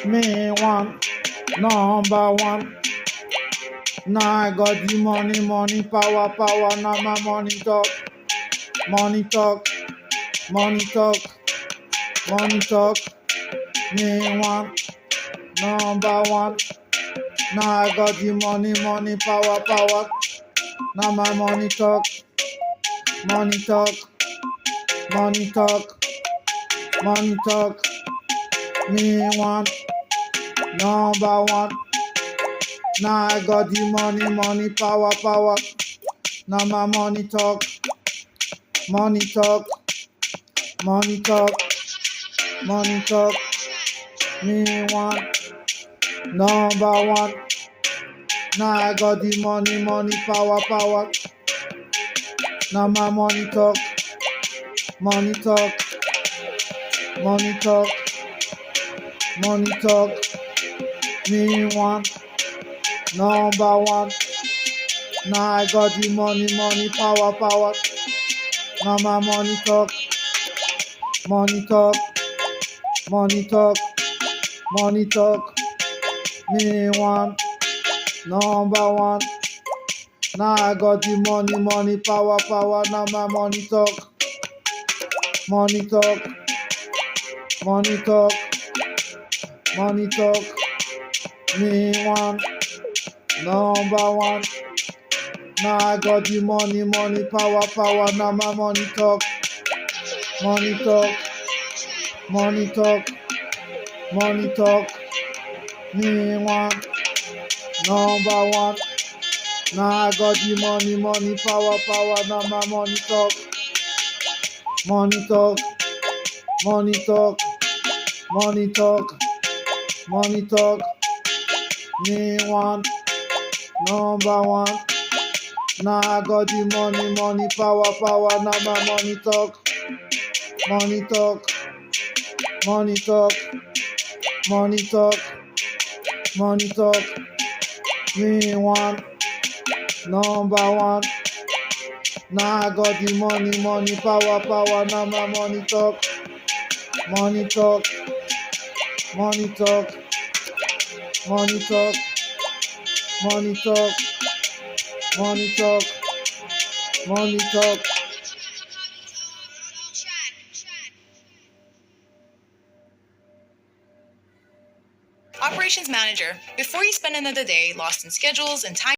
Me one, number one. Now I got the money, money, power, power. Now my money talk, money talk, money talk, money talk. Me one, number one. Now I got the money, money, power, power. Now my money talk, money talk, money talk, money talk. Me one, number one. Now I got the money, money, power, power. Now my money talk, money talk, money talk, money talk. Me one, number one. Now I got the money, money, power, power. Now my money talk, money talk, money talk, money talk. Me one, number one. Now I got the money, money, power, power. Now my money talk, money talk, money talk, money talk. Me one, number one. Now I got the money, money, power, power. Now my money talk, money talk, money talk, money talk. Me one, number one. Now I got the money, money, power, power. Now my money talk, money talk, money talk, money talk. Me one, number one. Now I got the money, money, power, power. Now my money talk, money talk, money talk, money talk, money talk. Me one, number one. Now I got the money, money, power, power. Now my money talk, money talk, money talk, money talk, money talk. Me one, number one. Now I got the money, money, power, power. Now my money talk, money talk, money talk, money talk, money talk, money talk, money talk. Operations Manager. Before you spend another day lost in schedules and time